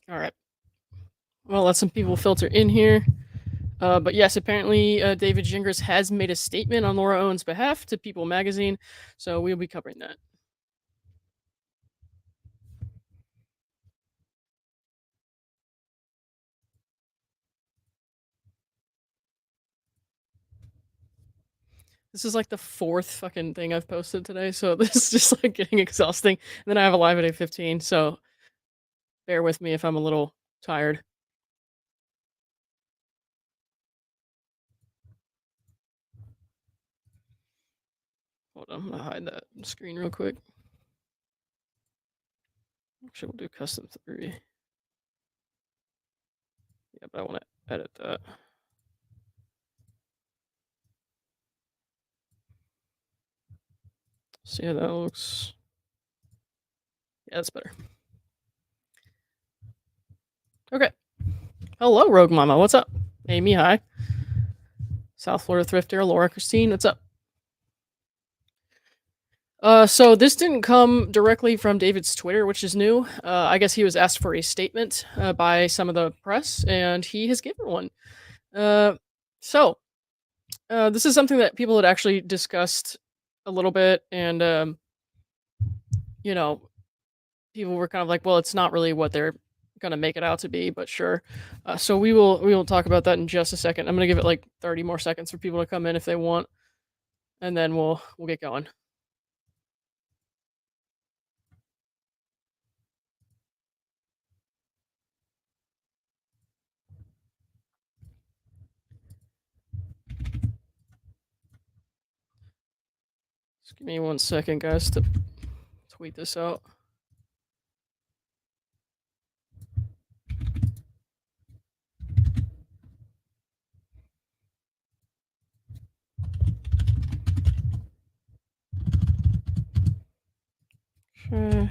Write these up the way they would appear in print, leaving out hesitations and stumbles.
All right. Well, let some people filter in here. But yes, apparently David Gingras has made a statement on Laura Owens' behalf to People magazine, so we'll be covering that. This is like the fourth fucking thing I've posted today, so this is just like getting exhausting. And then I have a live at 8:15, so bear with me if I'm a little tired. Hold on, I'm gonna hide that screen real quick. Actually, we'll do custom 3. Yeah, but I want to edit that. See how that looks. Yeah, that's better. Okay. Hello, Rogue Mama. What's up? Amy, hi. South Florida Thrifter, Laura Christine, what's up? So this didn't come directly from David's Twitter, which is new. I guess he was asked for a statement by some of the press, and he has given one. Uh, so this is something that people had actually discussed a little bit, and you know, people were kind of like, "Well, it's not really what they're gonna make it out to be," but sure. So we will talk about that in just a second. I'm gonna give it like 30 more seconds for people to come in if they want, and then we'll get going. Just give me 1 second, guys, to tweet this out. Okay.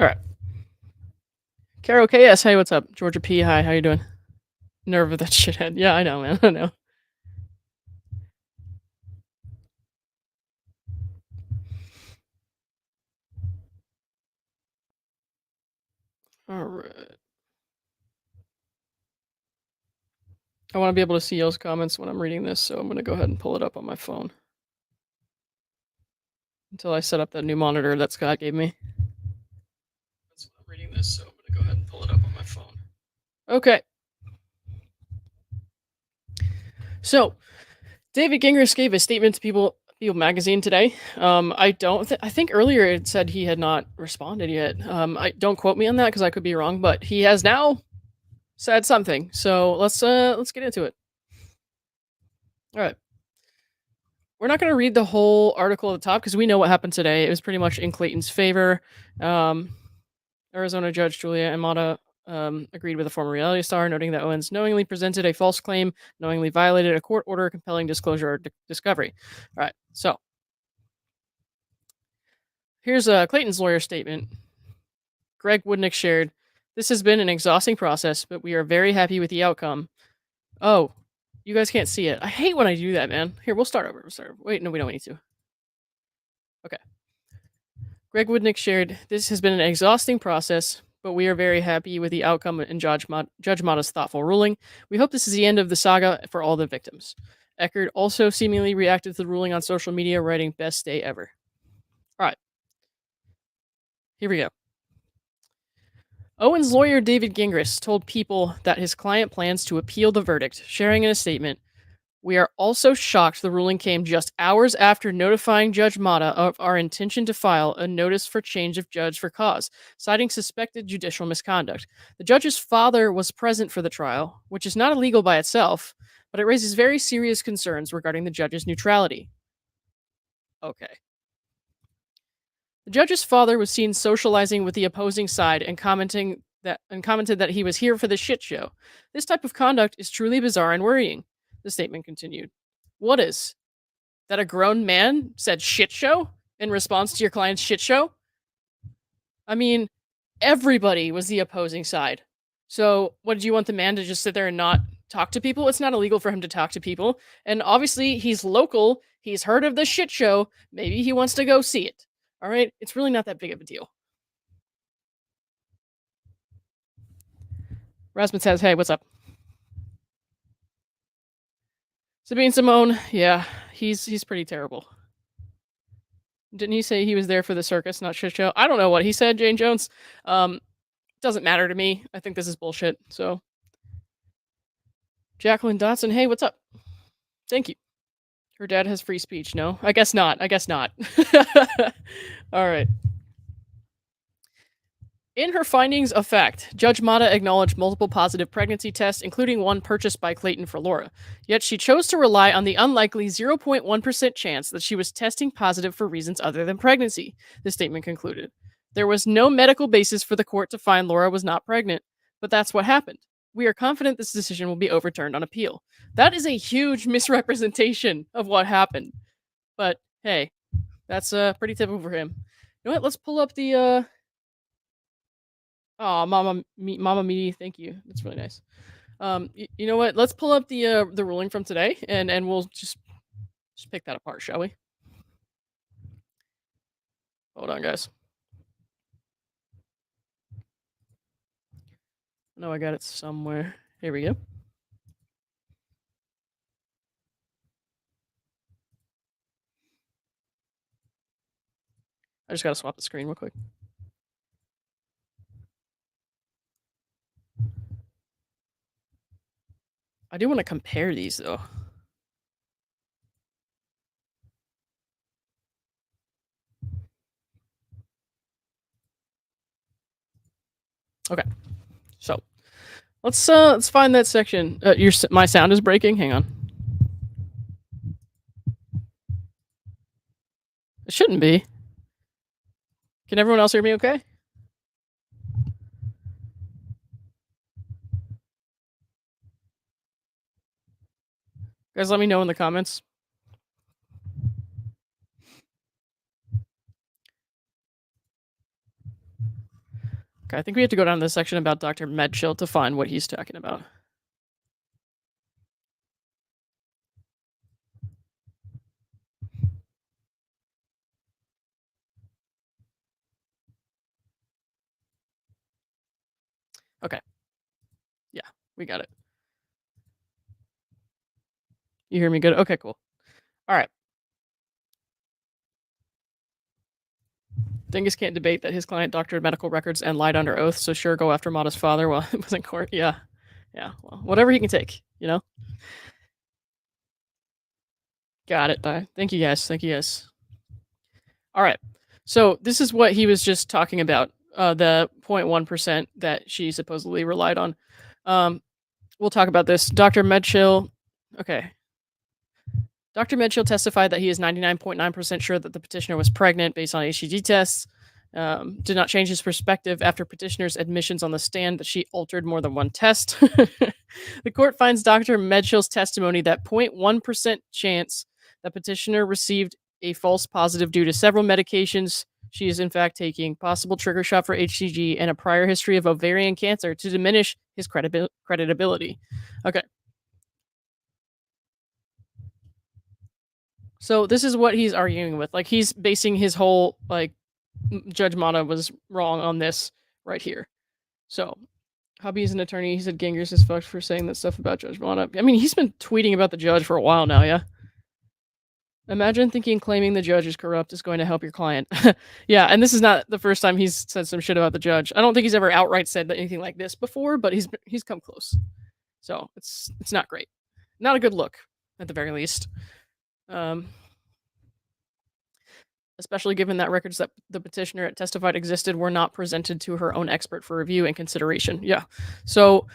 All right. Carol KS, hey, what's up? Georgia P, hi, how you doing? Nerve of that shithead. Yeah, I know, man. I know. All right. I want to be able to see y'all's comments when I'm reading this, so I'm going to go ahead and pull it up on my phone until I set up that new monitor that Scott gave me. That's when I'm reading this, so I'm going to go ahead and pull it up on my phone. Okay. So, David Gingras gave a statement to People magazine today. I think earlier it said he had not responded yet. I don't quote me on that because I could be wrong, but he has now said something. So let's get into it. All right. We're not going to read the whole article at the top because we know what happened today. It was pretty much in Clayton's favor. Arizona Judge Julia Amata agreed with a former reality star, noting that Owens knowingly presented a false claim, knowingly violated a court order compelling disclosure or discovery. All right, so here's Clayton's lawyer statement. Greg Woodnick shared, "This has been an exhausting process, but we are very happy with the outcome." Oh, you guys can't see it. I hate when I do that, man. Here, we'll start over. Wait, no, we don't need to. Okay. Greg Woodnick shared, "This has been an exhausting process, but we are very happy with the outcome and Judge Mata's thoughtful ruling. We hope this is the end of the saga for all the victims." Echard also seemingly reacted to the ruling on social media, writing, "Best day ever." All right, here we go. Owens' lawyer David Gingras told People that his client plans to appeal the verdict, sharing in a statement, "We are also shocked the ruling came just hours after notifying Judge Mata of our intention to file a notice for change of judge for cause, citing suspected judicial misconduct. The judge's father was present for the trial, which is not illegal by itself, but it raises very serious concerns regarding the judge's neutrality." Okay. The judge's father was seen socializing with the opposing side and commented that he was here for the shit show. "This type of conduct is truly bizarre and worrying," the statement continued. What is? That a grown man said shit show in response to your client's shit show? I mean, everybody was the opposing side. So, what did you want the man to just sit there and not talk to people? It's not illegal for him to talk to people. And obviously, he's local. He's heard of the shit show. Maybe he wants to go see it. All right? It's really not that big of a deal. Rasmus says, "Hey, what's up?" Sabine Simone, yeah, he's pretty terrible. Didn't he say he was there for the circus, not shit show? I don't know what he said, Jane Jones. Um, doesn't matter to me. I think this is bullshit. So, Jacqueline Dotson, hey, what's up? Thank you. Her dad has free speech. No, I guess not. I guess not. All right. In her findings of fact, Judge Mata acknowledged multiple positive pregnancy tests, including one purchased by Clayton for Laura. Yet she chose to rely on the unlikely 0.1% chance that she was testing positive for reasons other than pregnancy, the statement concluded. There was no medical basis for the court to find Laura was not pregnant, but that's what happened. We are confident this decision will be overturned on appeal. That is a huge misrepresentation of what happened. But hey, that's pretty typical for him. You know what? Let's pull up the oh, Mama Me, thank you. That's really nice. You know what? Let's pull up the ruling from today, and we'll just pick that apart, shall we? Hold on, guys. No, I got it somewhere. Here we go. I just gotta swap the screen real quick. I do want to compare these though. Okay, so let's find that section. My sound is breaking. Hang on. It shouldn't be. Can everyone else hear me? Okay. Guys, let me know in the comments. Okay, I think we have to go down to the section about Dr. Medchill to find what he's talking about. Okay. Yeah, we got it. You hear me good? Okay, cool. All right. Dingus can't debate that his client doctored medical records and lied under oath, so sure, go after Mata's father while he was in court. Yeah. Yeah. Well, whatever he can take, you know? Got it. Bye. Thank you guys. Thank you guys. All right. So this is what he was just talking about. The 0.1% that she supposedly relied on. We'll talk about this. Dr. Medchill. Okay. Dr. Medchill testified that he is 99.9% sure that the petitioner was pregnant based on HCG tests. Did not change his perspective after petitioner's admissions on the stand that she altered more than one test. The court finds Dr. Medchill's testimony that 0.1% chance that petitioner received a false positive due to several medications she is in fact taking, possible trigger shot for HCG, and a prior history of ovarian cancer to diminish his creditability. Okay. So this is what he's arguing with. Like he's basing his whole like Judge Mata was wrong on this right here. So Hobby is an attorney. He said Gingras is fucked for saying that stuff about Judge Mata. I mean, he's been tweeting about the judge for a while now, yeah? Imagine thinking claiming the judge is corrupt is going to help your client. Yeah, and this is not the first time he's said some shit about the judge. I don't think he's ever outright said anything like this before, but he's come close. So it's not great. Not a good look, at the very least. Especially given that records that the petitioner testified existed were not presented to her own expert for review and consideration. Yeah. So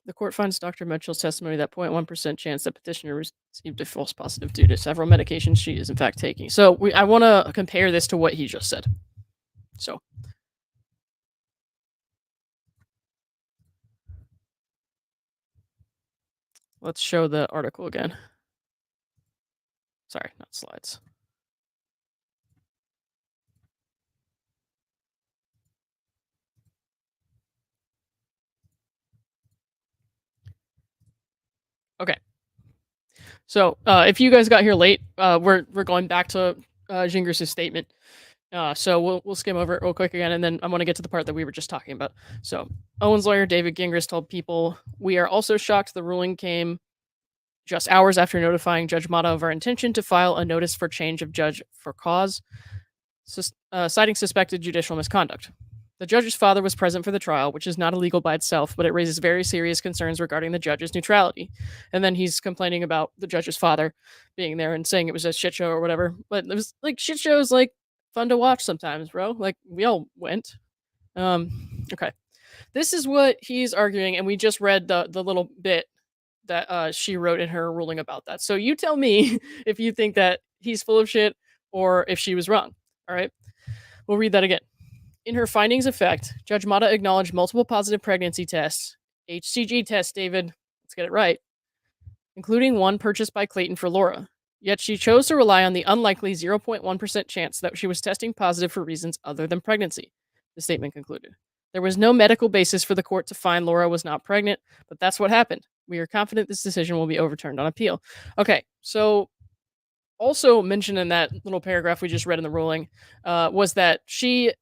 the court finds Dr. Mitchell's testimony that 0.1% chance that petitioner received a false positive due to several medications she is in fact taking. So I want to compare this to what he just said. So let's show the article again. Sorry, not slides. So, if you guys got here late, we're going back to Gingras' statement. So we'll skim over it real quick again, and then I want to get to the part that we were just talking about. So Owens' lawyer David Gingras told People, "We are also shocked the ruling came just hours after notifying Judge Mata of our intention to file a notice for change of judge for cause, citing suspected judicial misconduct. The judge's father was present for the trial, which is not illegal by itself, but it raises very serious concerns regarding the judge's neutrality." And then he's complaining about the judge's father being there and saying it was a shit show or whatever. But it was like shit shows like fun to watch sometimes, bro. Like we all went. Okay. This is what he's arguing, and we just read the little bit that she wrote in her ruling about that. So you tell me if you think that he's full of shit or if she was wrong. All right. We'll read that again. In her findings of fact, Judge Mata acknowledged multiple positive pregnancy tests, HCG tests, David, let's get it right, including one purchased by Clayton for Laura. Yet she chose to rely on the unlikely 0.1% chance that she was testing positive for reasons other than pregnancy, the statement concluded. There was no medical basis for the court to find Laura was not pregnant, but that's what happened. We are confident this decision will be overturned on appeal. Okay, so also mentioned in that little paragraph we just read in the ruling was that she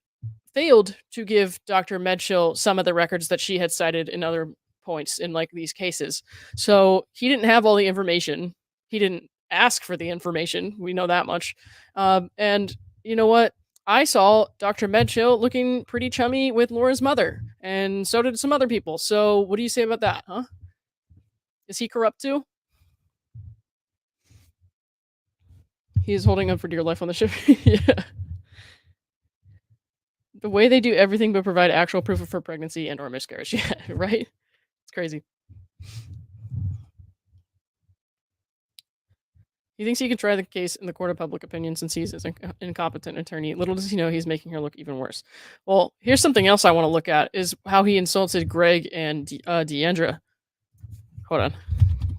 failed to give Dr. Medchill some of the records that she had cited in other points in like these cases. So he didn't have all the information. He didn't ask for the information. We know that much. And you know what? I saw Dr. Medchill looking pretty chummy with Laura's mother, and so did some other people. So what do you say about that, huh? Is he corrupt too? He's holding on for dear life on the ship. Yeah. The way they do everything but provide actual proof of her pregnancy and or miscarriage. Yeah, right? It's crazy. He thinks he can try the case in the court of public opinion since he's an incompetent attorney. Little does he know he's making her look even worse. Well, here's something else I want to look at is how he insulted Greg and Deandra. Hold on.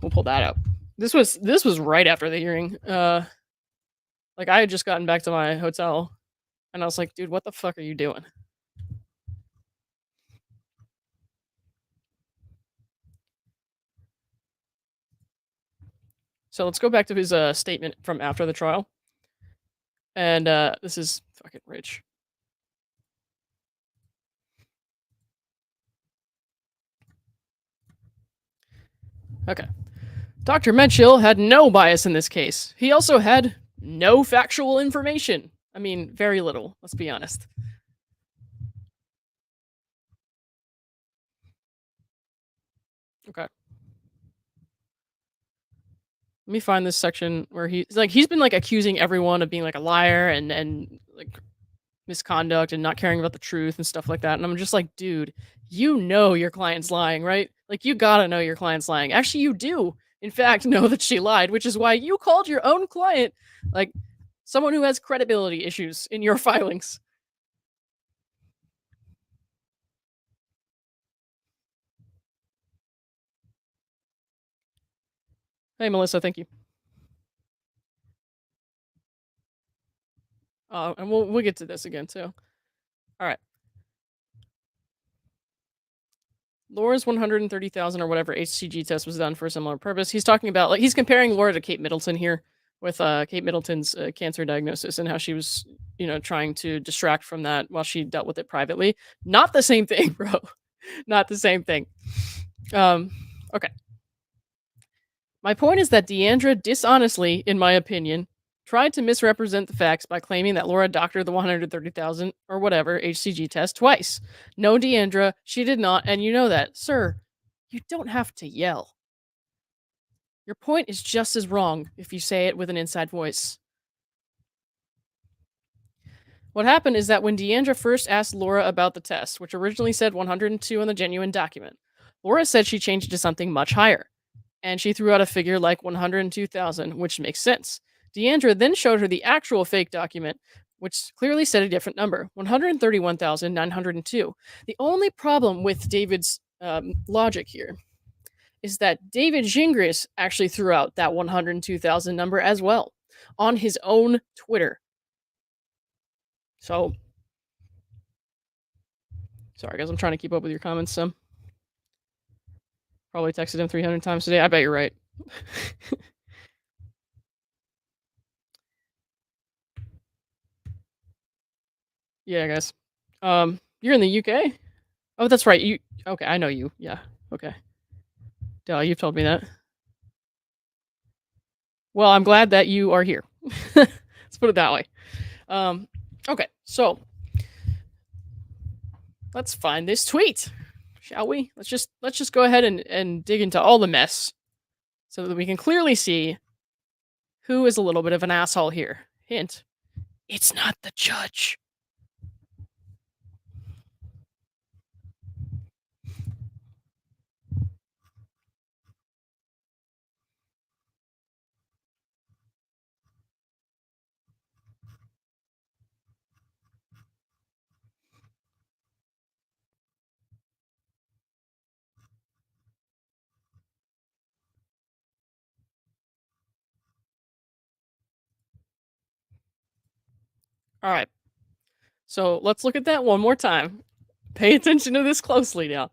We'll pull that up. This was right after the hearing. Like I had just gotten back to my hotel and I was like, dude, what the fuck are you doing? So let's go back to his statement from after the trial. And this is fucking rich. Okay. Dr. Medchill had no bias in this case. He also had no factual information. I mean, very little, let's be honest. Okay. Let me find this section where he's been like accusing everyone of being like a liar and like misconduct and not caring about the truth and stuff like that. And I'm just like, dude, you know your client's lying, right? Like you gotta know your client's lying. Actually, you do, in fact, know that she lied, which is why you called your own client like someone who has credibility issues in your filings. Hey, Melissa, thank you. And we'll get to this again too. All right. Laura's 130,000 or whatever HCG test was done for a similar purpose. He's talking about like he's comparing Laura to Kate Middleton here with Kate Middleton's cancer diagnosis and how she was, trying to distract from that while she dealt with it privately. Not the same thing, bro. Not the same thing. Okay. My point is that Deandra dishonestly, in my opinion, tried to misrepresent the facts by claiming that Laura doctored the 130,000 or whatever HCG test twice. No, Deandra, she did not, and you know that. Sir, you don't have to yell. Your point is just as wrong if you say it with an inside voice. What happened is that when Deandra first asked Laura about the test, which originally said 102 on the genuine document, Laura said she changed it to something much higher. And she threw out a figure like 102,000, which makes sense. Deandra then showed her the actual fake document, which clearly said a different number, 131,902. The only problem with David's logic here is that David Gingras actually threw out that 102,000 number as well on his own Twitter. So, sorry guys, I'm trying to keep up with your comments some. Probably texted him 300 times today. I bet you're right. Yeah, guys. You're in the UK? Oh, that's right. You okay, I know you. Yeah. Okay. Duh, you've told me that. Well, I'm glad that you are here. Let's put it that way. Um, okay, so let's find this tweet, shall we? Let's just go ahead and dig into all the mess so that we can clearly see who is a little bit of an asshole here. Hint: it's not the judge. All right, so let's look at that one more time. Pay attention to this closely now.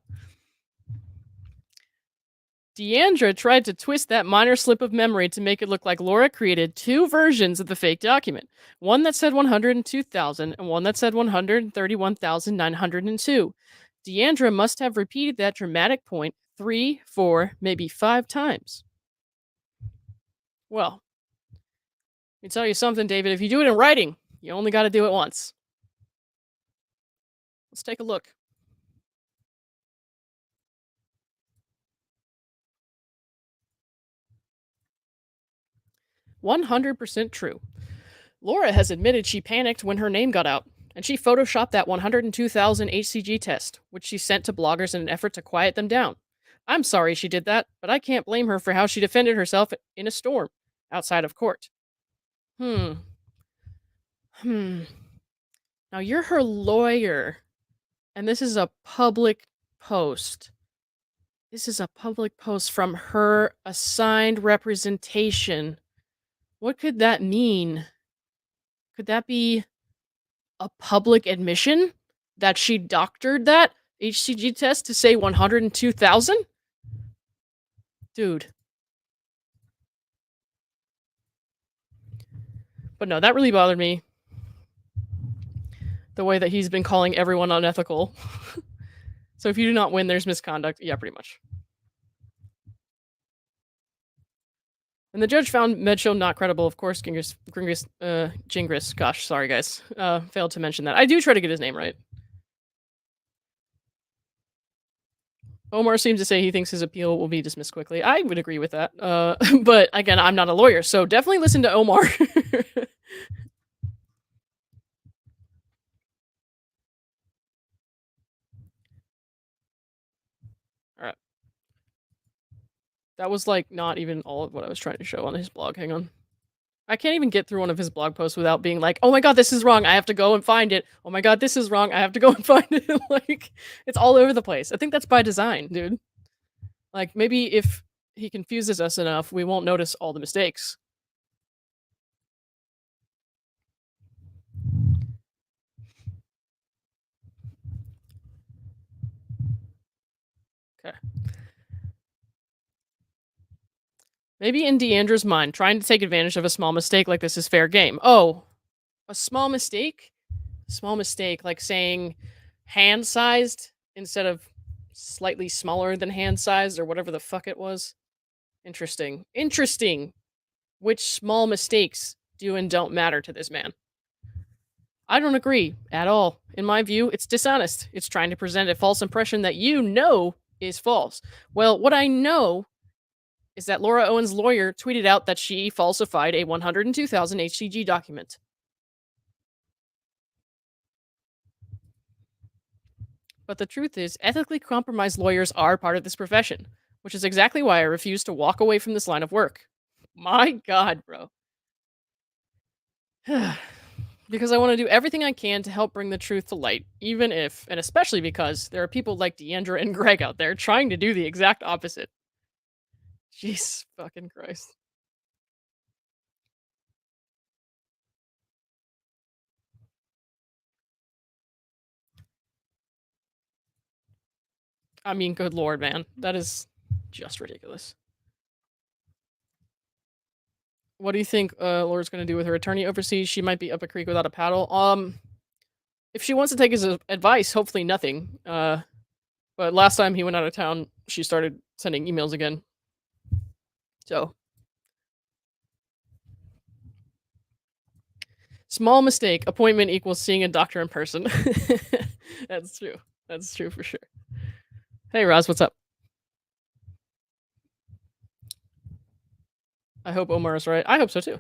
Deandra tried to twist that minor slip of memory to make it look like Laura created two versions of the fake document. One that said 102,000 and one that said 131,902. Deandra must have repeated that dramatic point 3, 4, maybe 5 times. Well, let me tell you something, David. If you do it in writing, you only got to do it once. Let's take a look. 100% true. Laura has admitted she panicked when her name got out, and she photoshopped that 102,000 HCG test, which she sent to bloggers in an effort to quiet them down. I'm sorry she did that, but I can't blame her for how she defended herself in a storm outside of court. Hmm. Hmm. Now you're her lawyer, and this is a public post. This is a public post from her assigned representation. What could that mean? Could that be a public admission that she doctored that HCG test to say 102,000? Dude. But no, that really bothered me. The way that he's been calling everyone unethical. So if you do not win, there's misconduct. Yeah, pretty much. And the judge found Medshow not credible. Of course, Gingras, gosh, sorry guys, failed to mention that. I do try to get his name right. Omar seems to say he thinks his appeal will be dismissed quickly. I would agree with that. But again, I'm not a lawyer, so definitely listen to Omar. All right. That was like not even all of what I was trying to show on his blog. Hang on. I can't even get through one of his blog posts without being like, "Oh my god, this is wrong. I have to go and find it. Oh my god, this is wrong. I have to go and find it." Like, it's all over the place. I think that's by design, dude. Like, maybe if he confuses us enough, we won't notice all the mistakes. Okay. Maybe in Deandra's mind, trying to take advantage of a small mistake like this is fair game. Oh, a small mistake? Small mistake, like saying hand sized instead of slightly smaller than hand sized or whatever the fuck it was. Interesting. Interesting. Which small mistakes do and don't matter to this man? I don't agree at all. In my view, it's dishonest. It's trying to present a false impression that you know is false. Well, what I know is that Laura Owens' lawyer tweeted out that she falsified a 102,000 HCG document. But the truth is, ethically compromised lawyers are part of this profession, which is exactly why I refuse to walk away from this line of work. My God, bro. Because I want to do everything I can to help bring the truth to light, even if, and especially because, there are people like Deandra and Greg out there trying to do the exact opposite. Jeez fucking Christ. I mean, good lord, man. That is just ridiculous. What do you think Laura's going to do with her attorney overseas? She might be up a creek without a paddle. If she wants to take his advice, hopefully nothing. But last time he went out of town, she started sending emails again. So small mistake. Appointment equals seeing a doctor in person. That's true. That's true for sure. Hey, Roz, what's up? I hope Omar is right. I hope so too.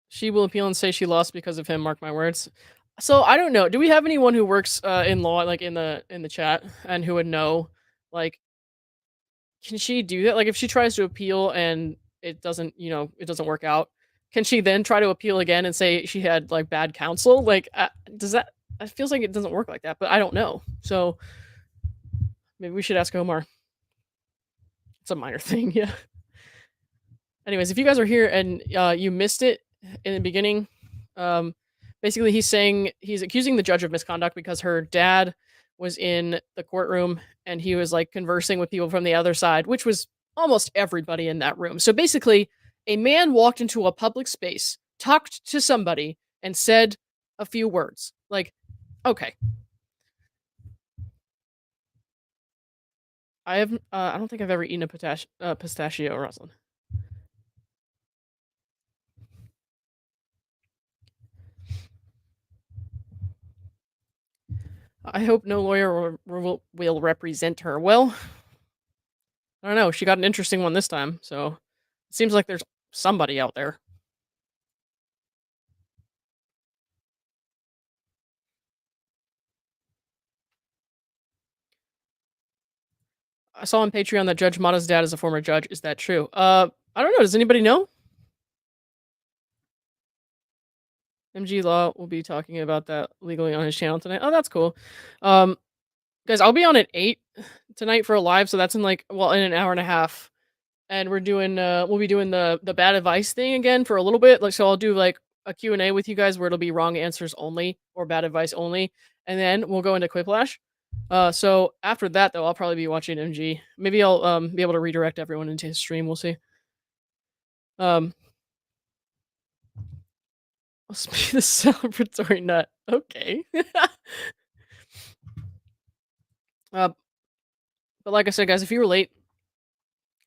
She will appeal and say she lost because of him. Mark my words. So I don't know. Do we have anyone who works in law, like in the chat, and who would know? Like, can she do that? Like, if she tries to appeal and it doesn't, it doesn't work out, can she then try to appeal again and say she had like bad counsel? Like, does that? It feels like it doesn't work like that, but I don't know. So maybe we should ask Omar. It's a minor thing, yeah. Anyways, if you guys are here and you missed it in the beginning, um, basically he's accusing the judge of misconduct because her dad was in the courtroom and he was like conversing with people from the other side, which was almost everybody in that room. So basically, a man walked into a public space, talked to somebody, and said a few words. Like, okay, I don't think I've ever eaten a pistachio, Rosalind. I hope no lawyer will represent her. Well, I don't know. She got an interesting one this time, so it seems like there's somebody out there. I saw on Patreon that Judge Mata's dad is a former judge. Is that true? I don't know. Does anybody know? MG Law will be talking about that legally on his channel tonight. Oh, that's cool. Um, guys, I'll be on at 8 tonight for a live, so that's in in an hour and a half. And we'll be doing the bad advice thing again for a little bit. Like, so I'll do like a Q&A with you guys where it'll be wrong answers only or bad advice only, and then we'll go into Quiplash. So after that though, I'll probably be watching MG. Maybe I'll be able to redirect everyone into his stream. We'll see. Um, let's be the celebratory nut. Okay. But like I said, guys, if you were late,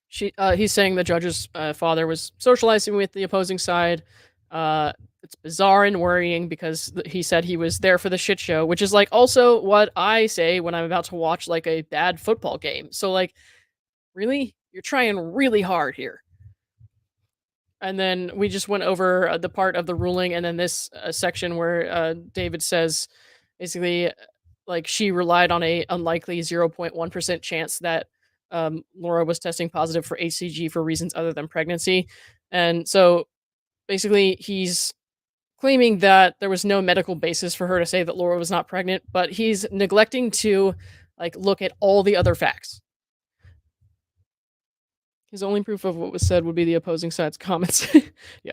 he's saying the judge's father was socializing with the opposing side. It's bizarre and worrying because he said he was there for the shit show, which is like also what I say when I'm about to watch like a bad football game. So like, really, you're trying really hard here. And then we just went over the part of the ruling, and then this section where David says basically like she relied on a unlikely 0.1% chance that Laura was testing positive for HCG for reasons other than pregnancy. And so basically he's claiming that there was no medical basis for her to say that Laura was not pregnant, but he's neglecting to like look at all the other facts. His only proof of what was said would be the opposing side's comments. Yeah.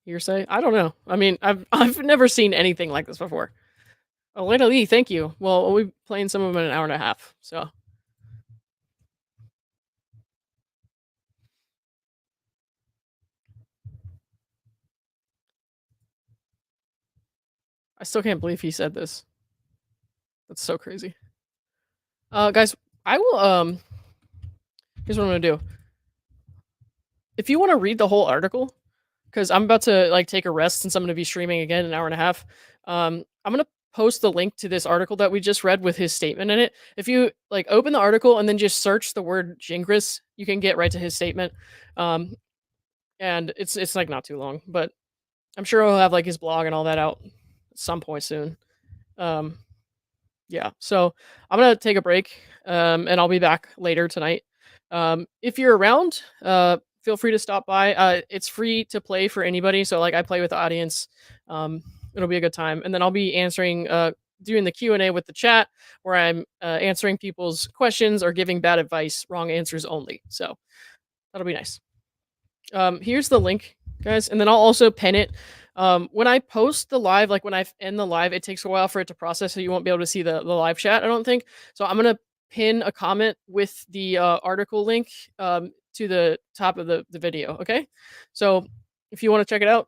Hearsay? I don't know. I mean, I've never seen anything like this before. Elena Lee, thank you. Well, we'll be playing some of them in an hour and a half. So I still can't believe he said this. That's so crazy. Guys, I will here's what I'm gonna do. If you want to read the whole article, because I'm about to like take a rest since I'm gonna be streaming again in an hour and a half. I'm gonna post the link to this article that we just read with his statement in it. If you like open the article and then just search the word Gingras, you can get right to his statement. And it's like not too long, but I'm sure he'll have like his blog and all that out at some point soon. Um, yeah, so I'm gonna take a break, and I'll be back later tonight. If you're around, feel free to stop by. It's free to play for anybody, so like I play with the audience. It'll be a good time, and then I'll be doing the Q&A with the chat, where I'm answering people's questions or giving bad advice, wrong answers only. So that'll be nice. Here's the link, guys, and then I'll also pin it When I post the live, like when I end the live, it takes a while for it to process, so you won't be able to see the live chat, I don't think. So I'm gonna pin a comment with the article link to the top of the video. Okay, so if you want to check it out,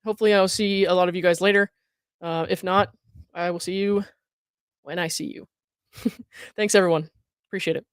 hopefully I'll see a lot of you guys later. If not, I will see you when I see you. Thanks, everyone. Appreciate it.